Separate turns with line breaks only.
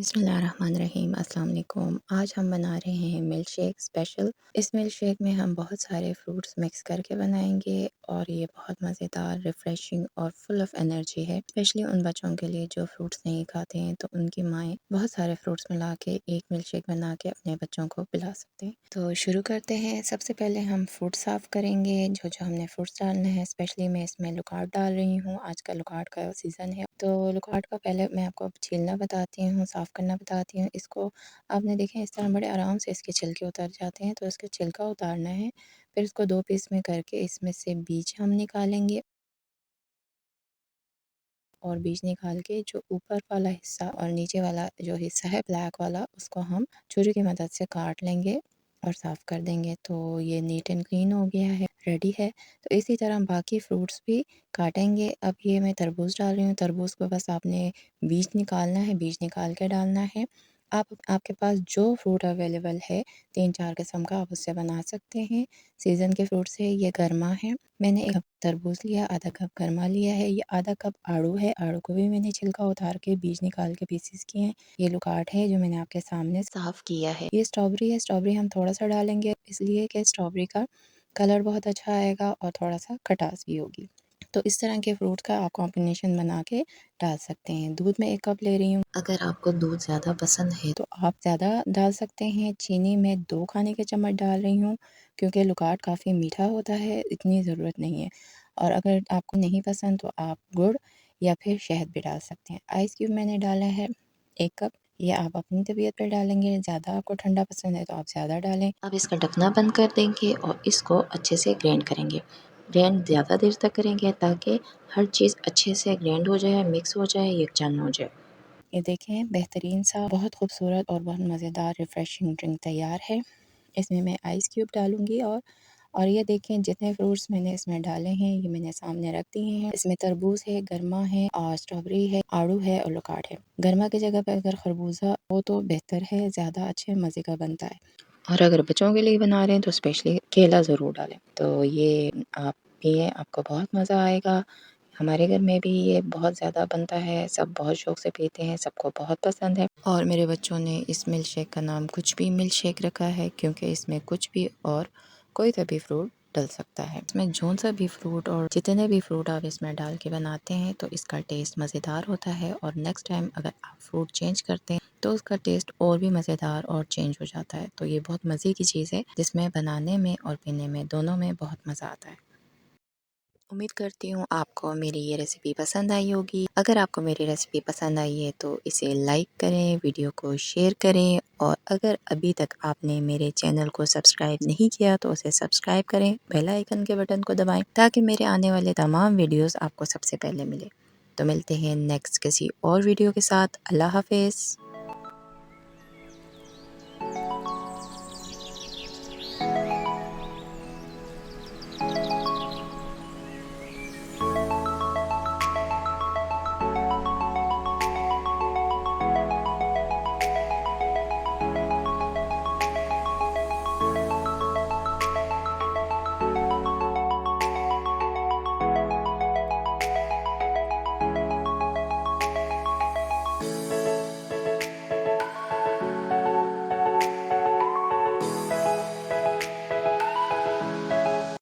बिस्मिल्लाहिर्रहमानिर्रहीम अस्सलाम वालेकुम। आज हम बना रहे हैं मिल्क शेक स्पेशल। इस मिल्क शेक में हम बहुत सारे फ्रूट्स मिक्स करके बनाएंगे और ये बहुत मज़ेदार, रिफ़्रेशिंग और फुल ऑफ एनर्जी है। स्पेशली उन बच्चों के लिए जो फ्रूट्स नहीं खाते हैं, तो उनकी माएँ बहुत सारे फ्रूट्स मिला के एक मिल्क शेक बना के अपने बच्चों को पिला सकते हैं। तो शुरू करते हैं। सबसे पहले हम फ्रूट साफ़ करेंगे। जो हमने फ्रूट्स डालने हैं, स्पेशली मैं इसमें लुकाट डाल रही हूँ। आजकल लुकाट का सीज़न है, तो लुकाट का पहले मैं आपको छीलना बताती हूँ, साफ़ करना बताती हूँ। इसको आपने देखें इस तरह बड़े आराम से इसके छिलके उतर जाते हैं, तो इसका छिलका उतारना है। फिर इसको 2 पीस में करके इसमें से बीज हम निकालेंगे और बीज निकाल के जो ऊपर वाला हिस्सा और नीचे वाला जो हिस्सा है ब्लैक वाला, उसको हम छुरी की मदद से काट लेंगे और साफ़ कर देंगे। तो ये नीट एंड क्लीन हो गया है, रेडी है। तो इसी तरह हम बाकी फ्रूट्स भी काटेंगे। अब ये मैं तरबूज डाल रही हूँ। तरबूज को बस आपने बीज निकालना है, बीज निकाल के डालना है। आपके पास जो फ्रूट अवेलेबल है 3-4 किस्म का, आप उससे बना सकते हैं। सीज़न के फ्रूट्स है, ये गरमा है। मैंने 1 कप तरबूज लिया, आधा कप गरमा लिया है। ये आधा कप आड़ू है, आड़ू को भी मैंने छिलका उतार के बीज निकाल के पीसेस किए हैं। ये लुकाट है जो मैंने आपके सामने साफ़ किया है। ये स्ट्रॉबेरी है, स्ट्रॉबेरी हम थोड़ा-सा डालेंगे इसलिए कि स्ट्रॉबेरी का कलर बहुत अच्छा आएगा और थोड़ा-सा खटास भी होगी। तो इस तरह के फ्रूट का आप कॉम्बिनेशन बना के डाल सकते हैं। दूध मैं 1 कप ले रही हूँ। अगर आपको दूध ज़्यादा पसंद है तो आप ज़्यादा डाल सकते हैं। चीनी मैं 2 खाने के चम्मच डाल रही हूँ, क्योंकि लुकाट काफ़ी मीठा होता है, इतनी ज़रूरत नहीं है। और अगर आपको नहीं पसंद तो आप गुड़ या फिर शहद भी डाल सकते हैं। आइस क्यूब मैंने डाला है 1 कप। ये आप अपनी तबीयत पर डालेंगे, ज़्यादा आपको ठंडा पसंद है तो आप ज़्यादा डालें। अब इसका ढकना बंद कर देंगे और इसको अच्छे से ग्राइंड करेंगे। ग्राइंड ज़्यादा देर तक करेंगे ताकि हर चीज़ अच्छे से ग्राइंड हो जाए, मिक्स हो जाए, यकजान हो जाए। ये देखें बेहतरीन सा, बहुत खूबसूरत और बहुत मज़ेदार रिफ़्रेशिंग ड्रिंक तैयार है। इसमें मैं आइस क्यूब डालूँगी और ये देखें जितने फ्रूट्स मैंने इसमें डाले हैं, ये मैंने सामने रख दिए हैं। इसमें तरबूज है, गरमा है और स्ट्रॉबेरी है, आड़ू है और लुकाट है। गरमा की जगह पे अगर खरबूजा हो तो बेहतर है, ज़्यादा अच्छे मज़े का बनता है। और अगर बच्चों के लिए बना रहे हैं तो स्पेशली केला ज़रूर डालें। तो ये आप पिएँ, आपको बहुत मज़ा आएगा। हमारे घर में भी ये बहुत ज़्यादा बनता है, सब बहुत शौक़ से पीते हैं, सबको बहुत पसंद है। और मेरे बच्चों ने इस मिल्क शेक का नाम कुछ भी मिल्क शेक रखा है, क्योंकि इसमें कुछ भी और कोई सा भी फ्रूट डल सकता है। इसमें जौन सा भी फ्रूट और जितने भी फ्रूट आप इसमें डाल के बनाते हैं तो इसका टेस्ट मज़ेदार होता है। और नेक्स्ट टाइम अगर आप फ्रूट चेंज करते हैं तो उसका टेस्ट और भी मज़ेदार और चेंज हो जाता है। तो ये बहुत मज़े की चीज़ है, जिसमें बनाने में और पीने में दोनों में बहुत मज़ा आता है। उम्मीद करती हूँ आपको मेरी ये रेसिपी पसंद आई होगी। अगर आपको मेरी रेसिपी पसंद आई है तो इसे लाइक करें, वीडियो को शेयर करें और अगर अभी तक आपने मेरे चैनल को सब्सक्राइब नहीं किया तो उसे सब्सक्राइब करें, बेल आइकन के बटन को दबाएं ताकि मेरे आने वाले तमाम वीडियोस आपको सबसे पहले मिले। तो मिलते हैं नेक्स्ट किसी और वीडियो के साथ। अल्लाह हाफ़िज़।